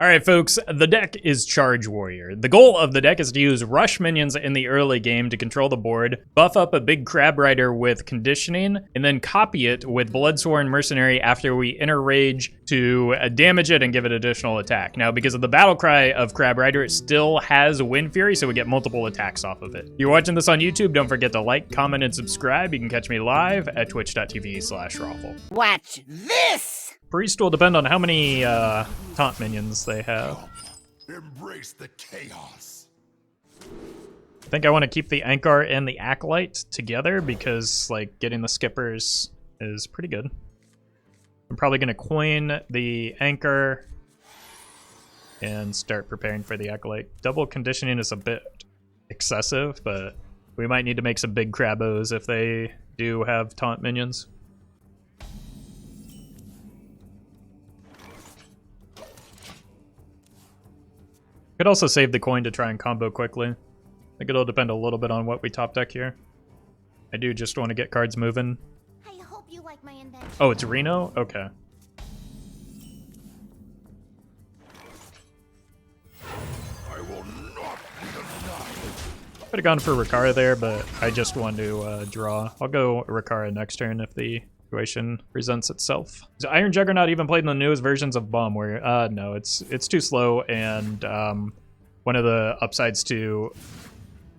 Alright folks, the deck is Charge Warrior. The goal of the deck is to use rush minions in the early game to control the board, buff up a big Crabrider with conditioning, and then copy it with Bloodsworn Mercenary after we enter rage to damage it and give it additional attack. Now because of the battle cry of Crabrider, it still has Wind Fury, so we get multiple attacks off of it. If you're watching this on YouTube, don't forget to like, comment, and subscribe. You can catch me live at twitch.tv/Roffle. Watch this! Priest will depend on how many taunt minions they have. Embrace the chaos. I think I want to keep the Ancharrr and the Acolyte together because like getting the skippers is pretty good. I'm probably going to coin the Ancharrr and start preparing for the Acolyte. Double conditioning is a bit excessive, but we might need to make some big Crabos if they do have taunt minions. Could also save the coin to try and combo quickly. I think it'll depend a little bit on what we top deck here. I do just want to get cards moving. I hope you like my invention. Oh, it's Reno? Okay. I will not be denied. Could have gone for Rokara there, but I just want to draw. I'll go Rokara next turn if the situation presents itself. Is Iron Juggernaut even played in the newest versions of Bomb Warrior? No, it's too slow, and one of the upsides to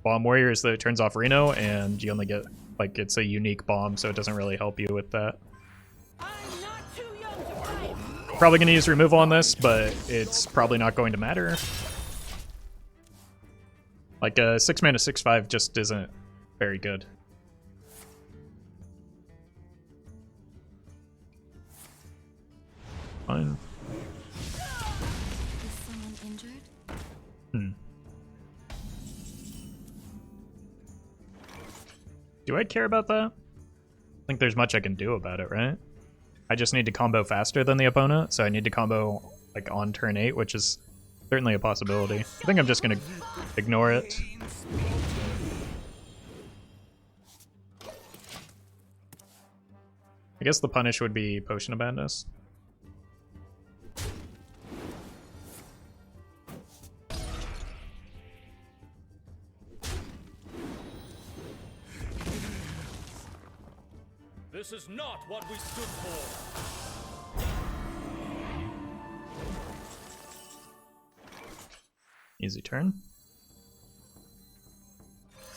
Bomb Warrior is that it turns off Reno, and you only get, like, it's a unique bomb, so it doesn't really help you with that. Probably going to use removal on this, but it's probably not going to matter. Like, a 6-mana 6/5 just isn't very good. Fine. Is someone injured? Do I care about that? I don't think there's much I can do about it, right? I just need to combo faster than the opponent, so I need to combo like on turn 8, which is certainly a possibility. I think I'm just gonna ignore it. I guess the punish would be Potion of Madness. This is not what we stood for. Easy turn.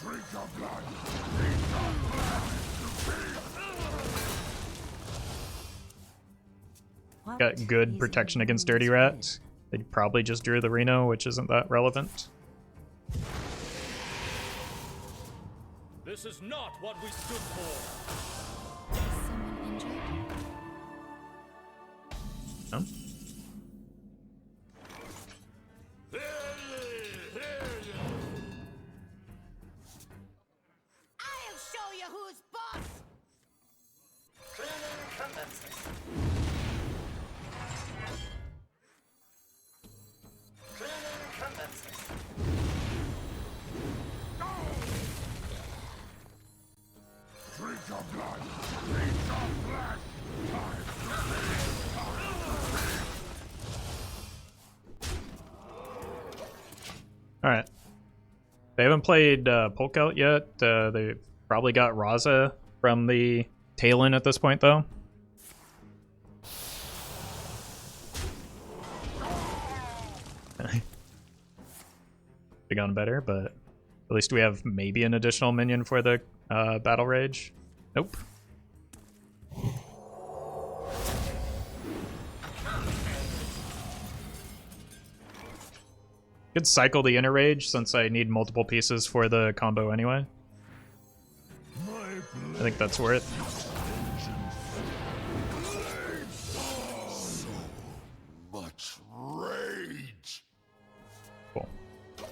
Drink your blood. Got good protection against Dirty Rat. They probably just drew the Reno, which isn't that relevant. This is not what we stood for. Is someone injured? No? I'll show you who's boss! Drink your blood. Drink your blood. Alright. They haven't played Polk out yet. They probably got Raza from the tail end at this point, though. They've gone better, but at least we have maybe an additional minion for the Battle Rage. Nope. Could cycle the Inner Rage since I need multiple pieces for the combo anyway. I think that's worth. So much rage. Cool. I'm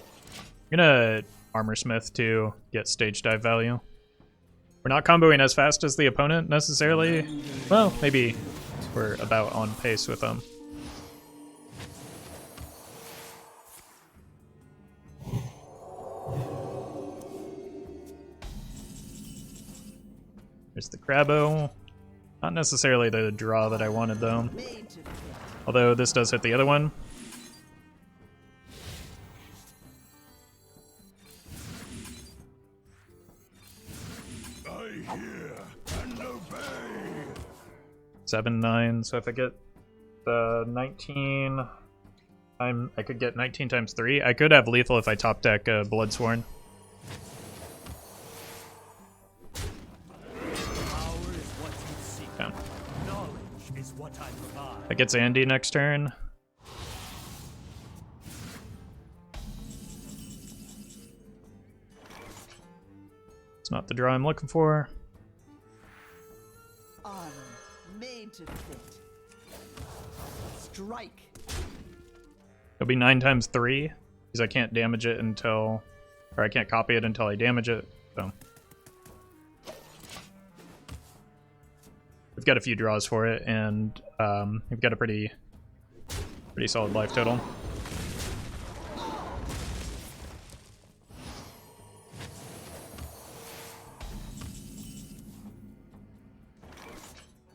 gonna Armorsmith to get stage dive value. We're not comboing as fast as the opponent necessarily. Well, maybe we're about on pace with them. There's the Crabo. Not necessarily the draw that I wanted though. Although this does hit the other one. hear and obey. 7, 9. So if I get the 19, I could get 19 times 3. I could have lethal if I top deck Bloodsworn. Okay. That gets Andy next turn. It's not the draw I'm looking for. Armor made to fit. Strike. It'll be 9 times 3, because I can't damage it until, or I can't copy it until I damage it, so. We've got a few draws for it, and we've got a pretty solid life total.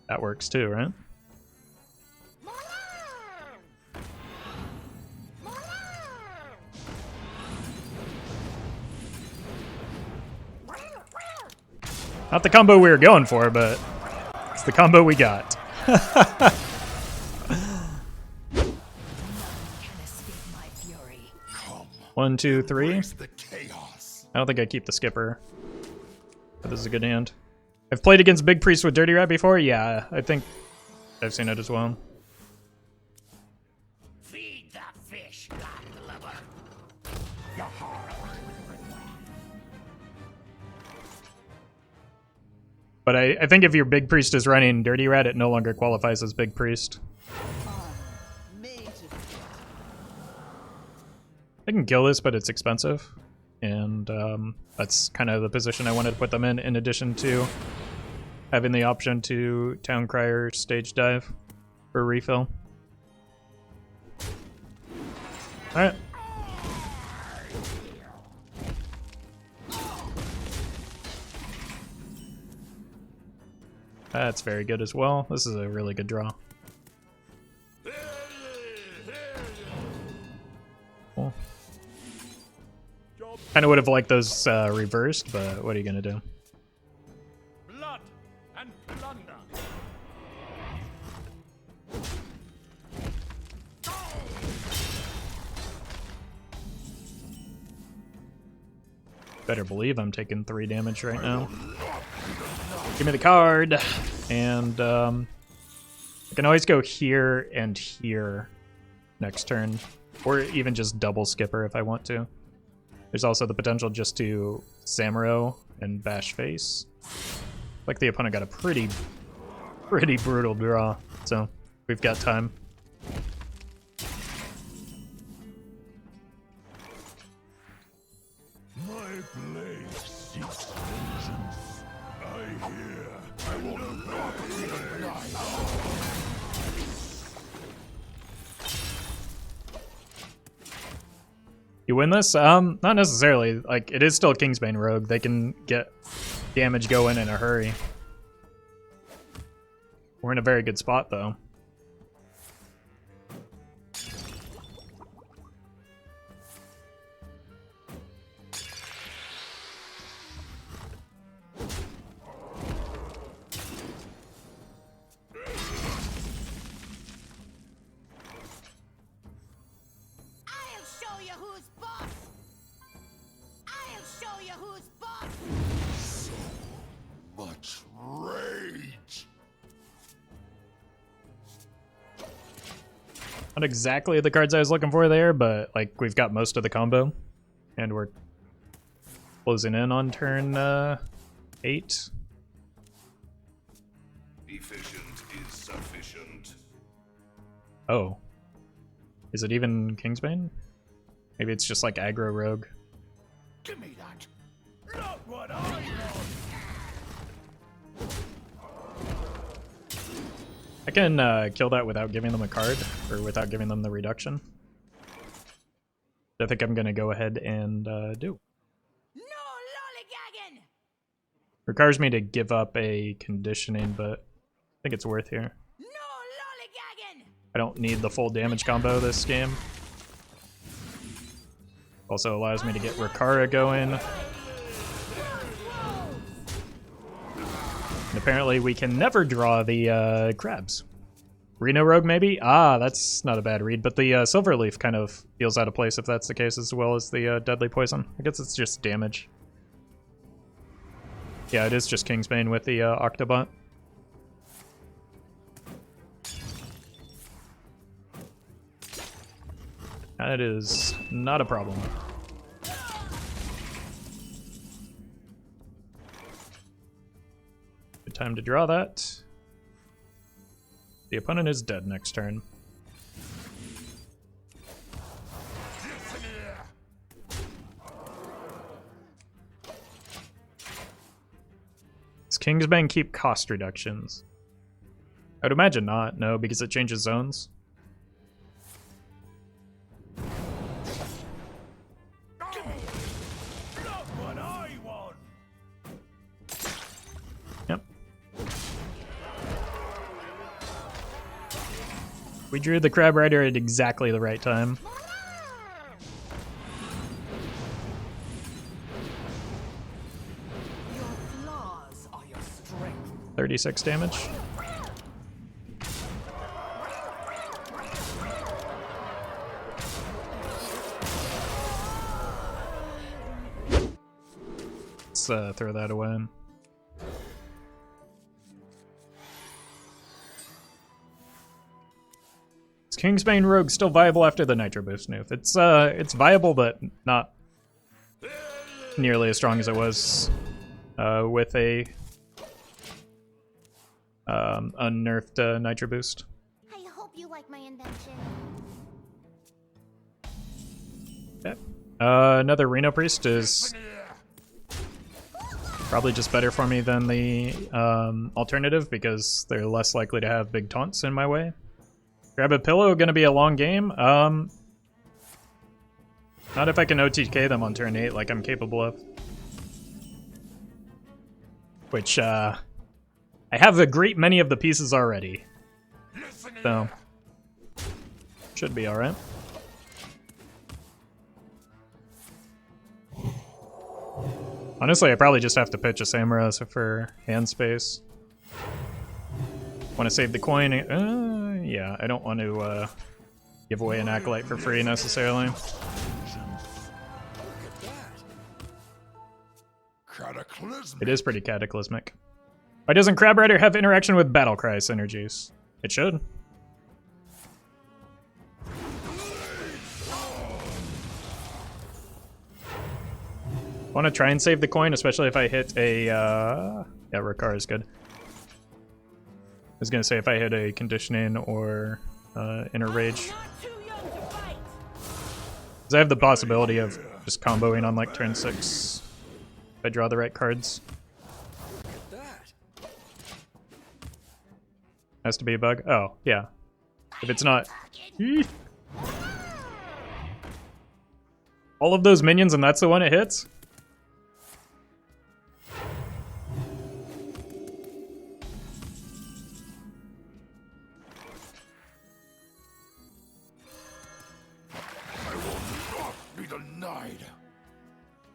That works too, right? Not the combo we were going for, but it's the combo we got. 1, 2, 3. The chaos. I don't think I keep the skipper, but this is a good hand. I've played against Big Priest with Dirty Rat before. Yeah, I think I've seen it as well. Feed the fish, godlover. But I think if your Big Priest is running Dirty Rat, it no longer qualifies as Big Priest. Made to fit. I can kill this, but it's expensive. And that's kind of the position I wanted to put them in addition to having the option to Town Crier stage dive for refill. Alright. That's very good as well. This is a really good draw. Cool. Kind of would have liked those reversed, but what are you gonna do? Blood and plunder. Better believe I'm taking 3 damage right now. Give me the card, and I can always go here and here next turn, or even just double skipper if I want to. There's also the potential just to Samuro and bash face. Like the opponent got a pretty brutal draw, so we've got time. My blade seeks vengeance. I hear. I will not be denied. You win this? Not necessarily. Like, it is still Kingsbane Rogue. They can get damage going in a hurry. We're in a very good spot, though. I'll show you who's boss. I'll show you who's boss. So much rage. Not exactly the cards I was looking for there, but like we've got most of the combo, and we're closing in on turn 8. Efficient is sufficient. Oh, is it even Kingsbane? Maybe it's just like aggro rogue. Give me that. Not what I want. I can kill that without giving them a card, or without giving them the reduction. I think I'm gonna go ahead and do. No lollygagging. Requires me to give up a conditioning, but I think it's worth here. No lollygagging. I don't need the full damage combo this game. Also allows me to get Rokara going. And apparently we can never draw the crabs. Reno Rogue, maybe? Ah, that's not a bad read, but the Silverleaf kind of feels out of place if that's the case, as well as the Deadly Poison. I guess it's just damage. Yeah, it is just Kingsbane with the Octobot. That is not a problem. Good time to draw that. The opponent is dead next turn. Does Kingsbane keep cost reductions? I would imagine not, no, because it changes zones. Yep. We drew the Crabrider at exactly the right time. Your flaws are your strength. 36 damage. Let's throw that away. Is Kingsbane Rogue still viable after the Nitro Boost nerf? It's viable, but not nearly as strong as it was with a unnerfed Nitro Boost. I hope you like my invention. Okay. Another Reno Priest is probably just better for me than the alternative because they're less likely to have big taunts in my way. Grab a pillow, gonna be a long game. Not if I can OTK them on turn 8 like I'm capable of. Which, I have a great many of the pieces already. So, should be alright. Honestly, I probably just have to pitch a Samuro for hand space. Want to save the coin? Yeah, I don't want to give away an Acolyte for free necessarily. It is pretty cataclysmic. Why doesn't Crabrider have interaction with Battlecry synergies? It should. Want to try and save the coin, especially if I hit a yeah, Rokara is good. I was gonna say if I hit a conditioning or inner rage, because I have the possibility of just comboing on like turn 6 if I draw the right cards. Has to be a bug. Oh yeah, if it's not. All of those minions and that's the one it hits?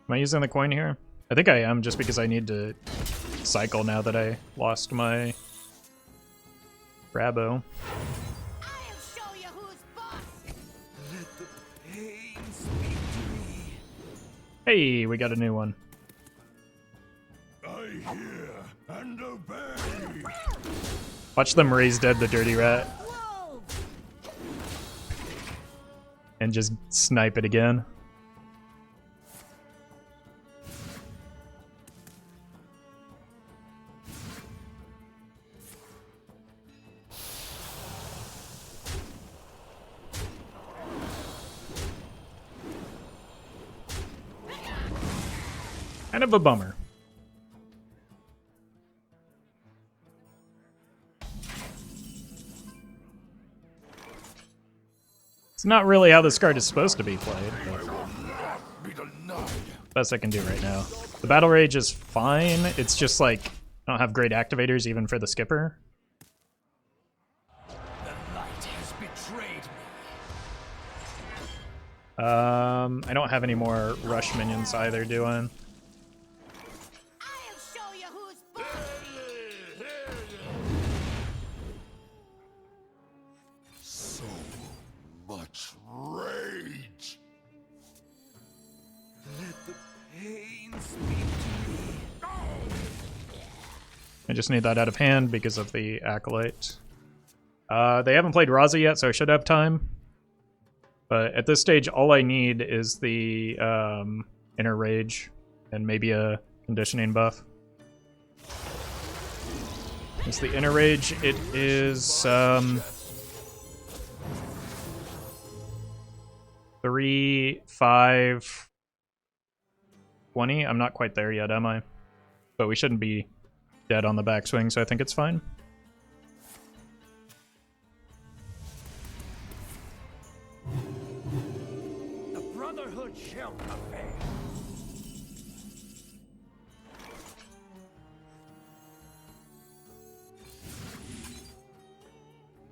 Am I using the coin here? I think I am, just because I need to cycle now that I lost my Rabo. I'll show you who's boss. Let the pain speak to me. Hey, we got a new one. I hear and obey. Watch them raise dead the dirty rat Whoa! and just snipe it again. Kind of a bummer. It's not really how this card is supposed to be played, but best I can do right now. The Battle Rage is fine, it's just like, I don't have great activators even for the skipper. The light has betrayed me. I don't have any more rush minions either, do I? I'll show you who's boss. rage. Let the pain speak to me. I just need that out of hand because of the Acolyte. They haven't played Raza yet, so I should have time. But at this stage, all I need is the Inner Rage and maybe a conditioning buff. It's the Inner Rage. It is 3, 5, 20. I'm not quite there yet, am I? But we shouldn't be dead on the backswing, so I think it's fine. The Brotherhood shall prevail.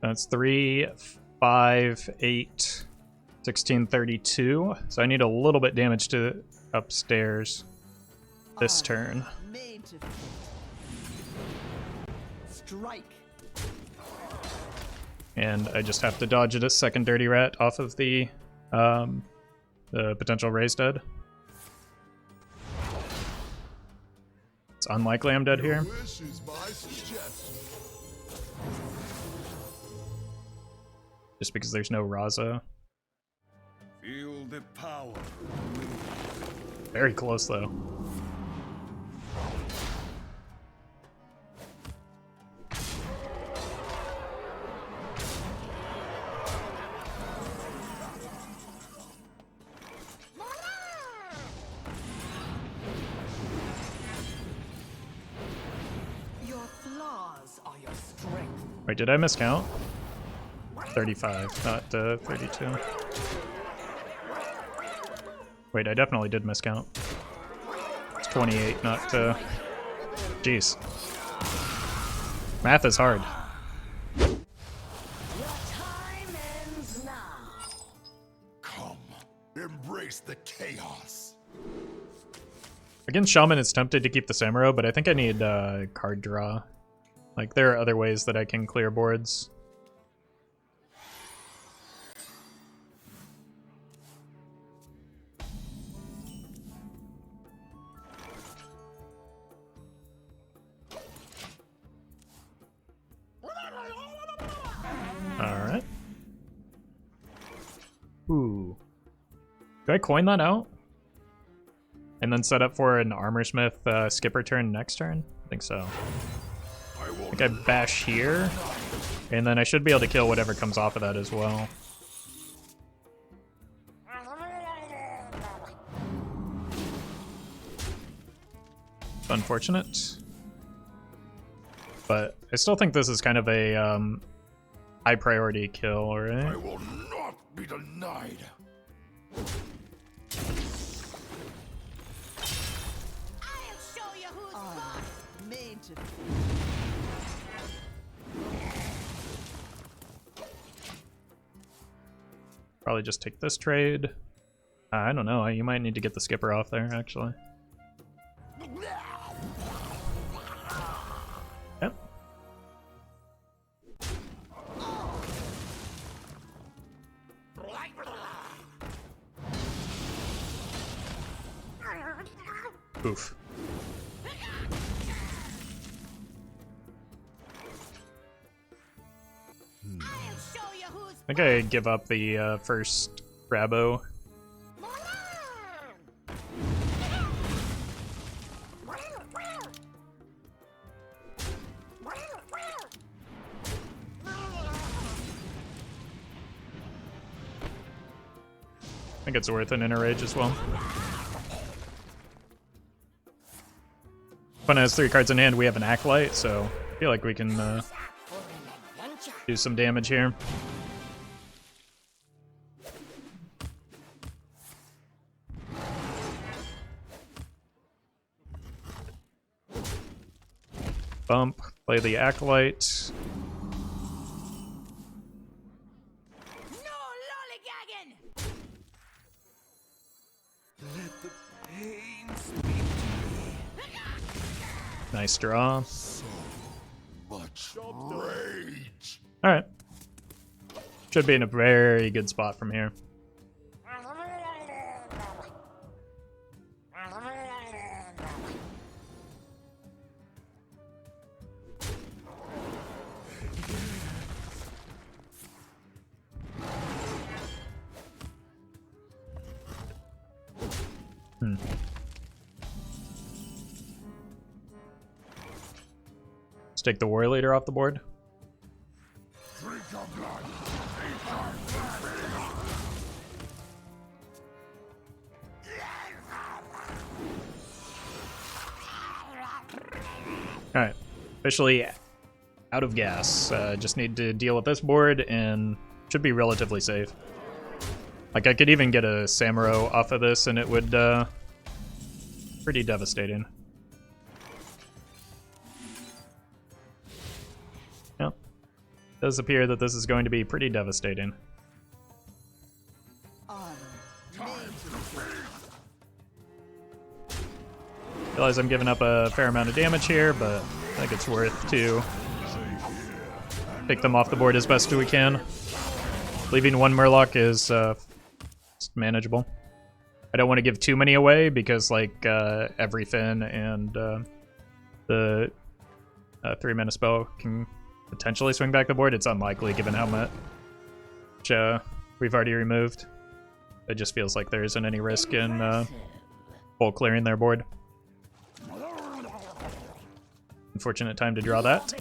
That's 3, 5, 8, 16, 32. So I need a little bit damage to upstairs this turn. Made to strike. And I just have to dodge it a second Dirty Rat off of the potential raise dead. It's unlikely I'm dead here. Wish is my suggestion. Just because there's no Raza. Feel the power. Very close though. Your flaws are your strength. Wait, did I miscount? 35, not 32. Wait, I definitely did miscount. It's 28, not jeez. Math is hard. Your time ends now. Come, embrace the chaos. Against Shaman, it's tempted to keep the Samuro, but I think I need card draw. Like, there are other ways that I can clear boards. Alright. Ooh. Do I coin that out? And then set up for an Armorsmith skipper turn next turn? I think so. I think I bash here. And then I should be able to kill whatever comes off of that as well. It's unfortunate. But I still think this is kind of a high priority kill, right? I will not be denied. I'll show you who's boss. Made to Probably just take this trade. I don't know. You might need to get the skipper off there, actually. Yep. Oof. I'll show you who's I think I give up the first Crabo. I think it's worth an Inner Rage as well. Fun has 3 cards in hand, we have an Acolyte, so I feel like we can do some damage here. Bump, play the Acolyte. no lollygagging. Let the pain speak to me. Nice draw. So much rage. Alright. Should be in a very good spot from here. Let's take the War Leader off the board. Drink your blood. Alright, officially out of gas. Just need to deal with this board and should be relatively safe. Like, I could even get a Samuro off of this and it would, pretty devastating. Yep. Does appear that this is going to be pretty devastating. Realize I'm giving up a fair amount of damage here, but I think it's worth to pick them off the board as best we can. Leaving one Murloc is manageable. I don't want to give too many away because, like, every Fin and the 3-mana spell can potentially swing back the board. It's unlikely given how much we've already removed. It just feels like there isn't any risk in full clearing their board. Unfortunate time to draw that.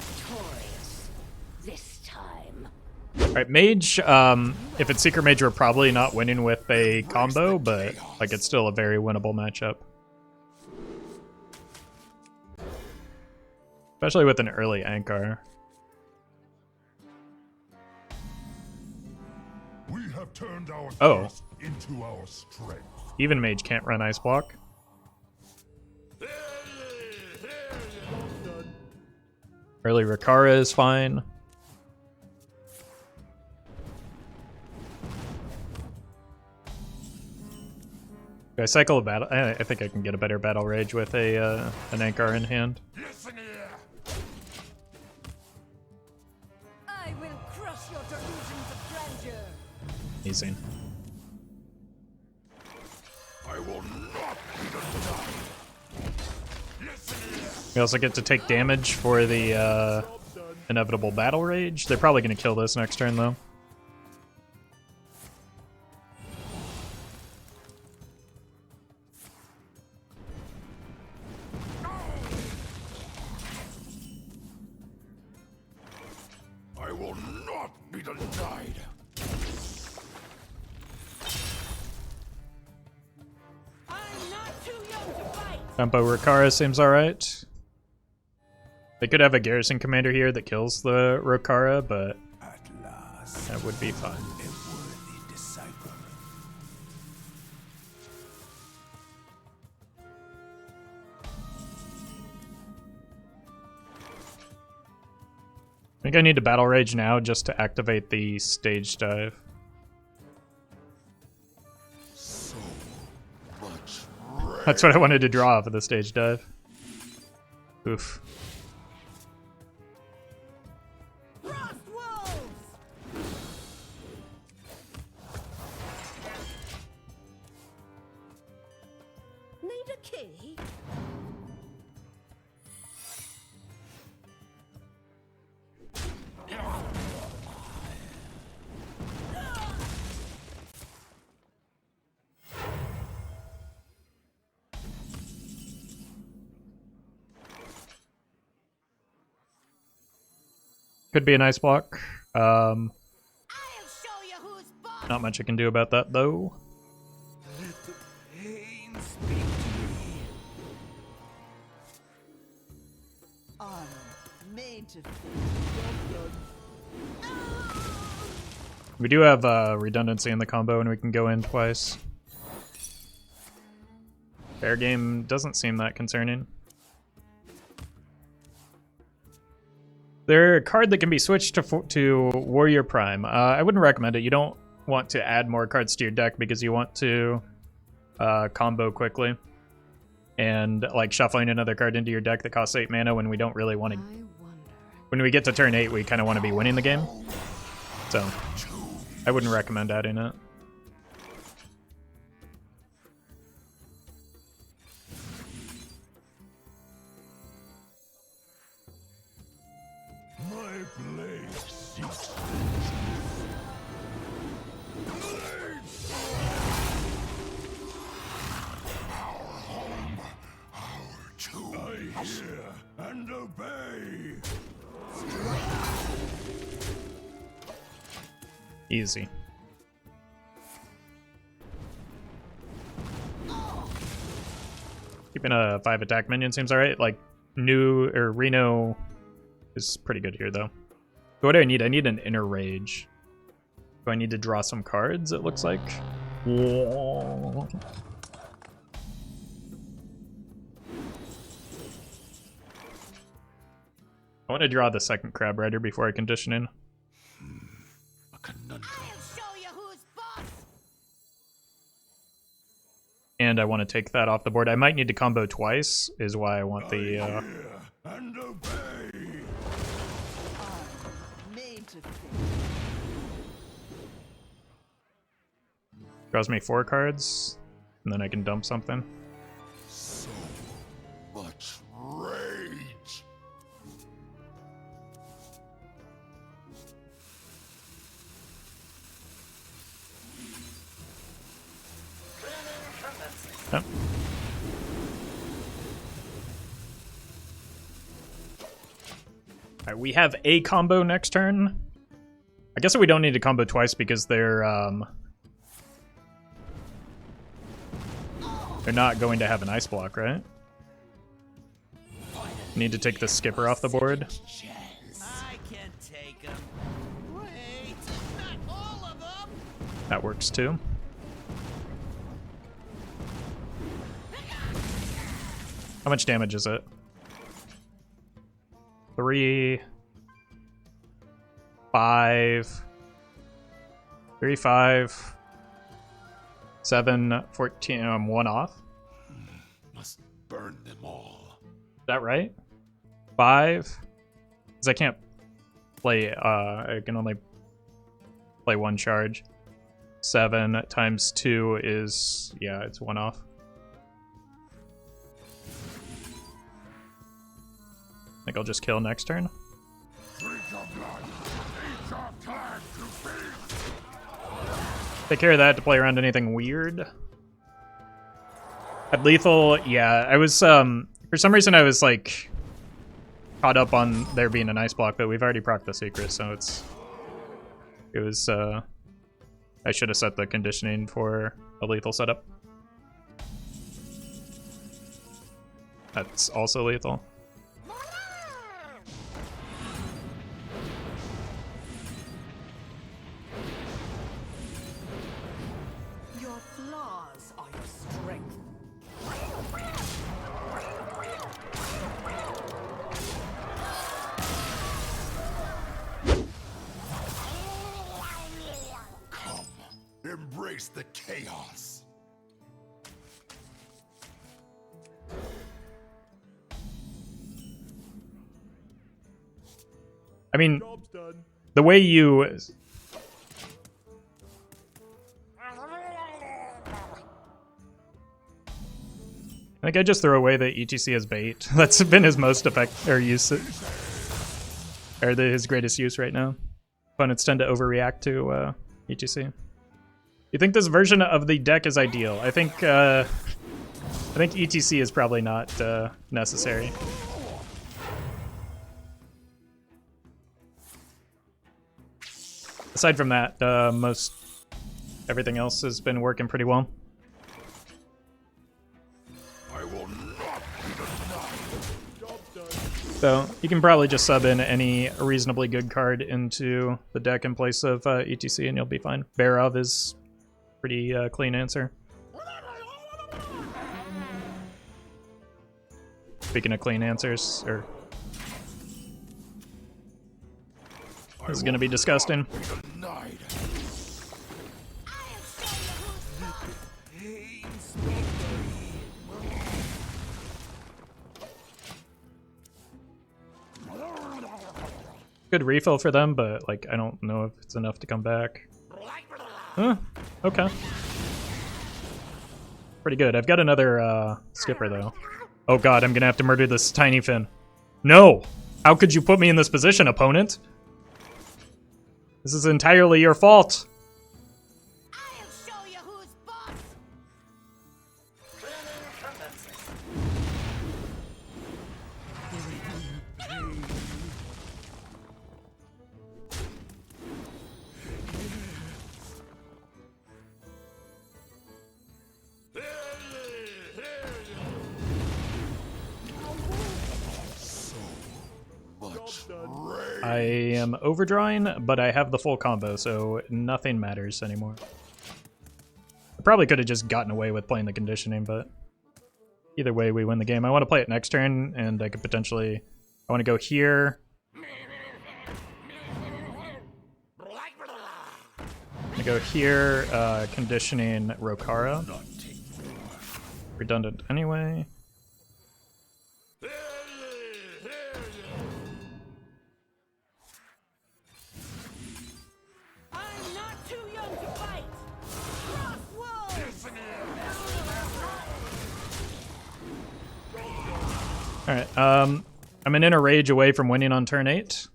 Alright, Mage, if it's Secret Mage, we're probably not winning with a combo, but like it's still a very winnable matchup. Especially with an early Ancharrr. We have turned our Oh. into our strength. Even Mage can't run Ice Block. Early Rokara is fine. Do I cycle a battle? I think I can get a better battle rage with a an Ancharrr in hand. Listen here. I will crush your delusions of grandeur. Easy. I will not be denied. Listen here. We also get to take damage for the inevitable battle rage. They're probably going to kill this next turn, though. I will not be denied. I'm not too young to fight. Tempo Rokara seems alright. They could have a Garrison Commander here that kills the Rokara, but At last, that would be fine. a worthy disciple. I think I need to Battle Rage now just to activate the Stage Dive. So much That's what I wanted to draw off of the Stage Dive. Oof. Frost wolves. Need a key? Could be a nice block. I'll show you who's boss. Not much I can do about that, though. Let the pain speak to me. Armor made to fit. We do have redundancy in the combo, and we can go in twice. Fair game doesn't seem that concerning. They're a card that can be switched to Warrior Prime. I wouldn't recommend it. You don't want to add more cards to your deck because you want to combo quickly. And like shuffling another card into your deck that costs 8 mana when we don't really want to... When we get to turn 8, we kind of want to be winning the game. So, I wouldn't recommend adding it. My blade seeks hear and obey. Easy. Keeping a 5 attack minion seems alright. Like, Reno is pretty good here, though. So what do I need? I need an Inner Rage. Do I need to draw some cards, it looks like? Whoa. I want to draw the second Crabrider before I condition in. A conundrum. I'll show you who's boss. And I want to take that off the board. I might need to combo twice, is why I want the... Hear and obey. I'm made to fit. Draws me 4 cards, and then I can dump something. So much rage. Yep. Alright, we have a combo next turn. I guess we don't need to combo twice because they're not going to have an ice block, right? Need to take the skipper off the board. I can take him. Wait, not all of them. That works too. How much damage is it? 3, 5, 3, 5, 7, 14. I'm 1 off. Must burn them all. Is that right? 5? Because I can't play, I can only play 1 charge. 7 times 2 is, yeah, it's 1 off. I think I'll just kill next turn. Drink of blood. It's our time to feast. Take care of that to play around anything weird. At lethal, yeah, I was, for some reason I was, like, caught up on there being an ice block, but we've already procced the secret, so it was, I should have set the conditioning for a lethal setup. That's also lethal. Your flaws are your strength. Come, embrace the chaos. I mean, the way you... I think I just throw away the E.T.C as bait. That's been his most use, or his greatest use right now. Opponents tend to overreact to E.T.C. You think this version of the deck is ideal? I think E.T.C is probably not necessary. Aside from that, everything else has been working pretty well. I will not be denied. So you can probably just sub in any reasonably good card into the deck in place of E.T.C and you'll be fine. Barrens is pretty clean answer. Speaking of clean answers, or this is gonna be disgusting. Denied. Good refill for them, but like I don't know if it's enough to come back. Huh, okay. Pretty good. I've got another skipper though. Oh god, I'm gonna have to murder this tiny fin. No! How could you put me in this position, opponent? This is entirely your fault. I'll show you who's boss. I am overdrawing, but I have the full combo, so nothing matters anymore. I probably could have just gotten away with playing the conditioning, but either way, we win the game. I want to play it next turn, and I could potentially... I want to go here. I go here, conditioning Rokara. Redundant anyway. I'm not too young to fight. Cross wolves. Alright, I'm an inner rage away from winning on turn 8.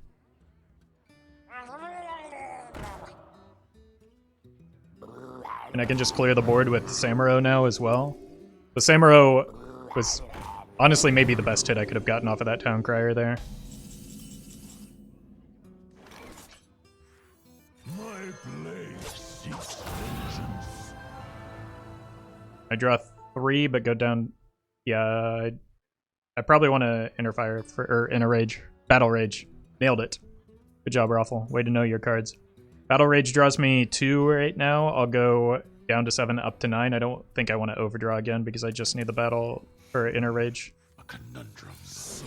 And I can just clear the board with Samuro now as well. The Samuro was honestly maybe the best hit I could have gotten off of that Town Crier there. My blade seeks vengeance. I draw 3, but go down... Yeah, I probably want to Inner Fire, or Inner Rage. Battle Rage. Nailed it. Good job, Roffle. Way to know your cards. Battle Rage draws me 2 right now. I'll go down to 7, up to 9. I don't think I want to overdraw again because I just need the Battle or Inner Rage. A conundrum. So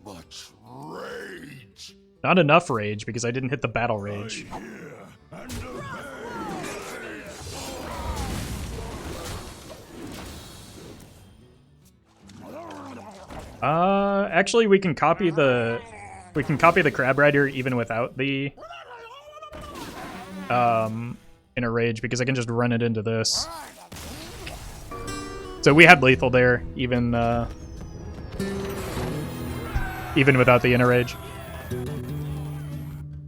much rage. Not enough Rage because I didn't hit the Battle Rage. I hear and obey. Actually, we can copy the Crabrider even without the Inner Rage because I can just run it into this. So we had lethal there, even without the Inner Rage.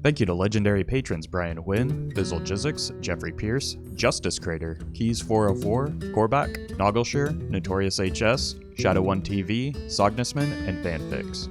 Thank you to legendary patrons Brian Wynn, Bizzle Jizzix, Jeffrey Pierce, Justice Crater, Keys404, Korback, Noggleshire, Notorious HS, Shadow1 TV, Sognisman, and Fanfix.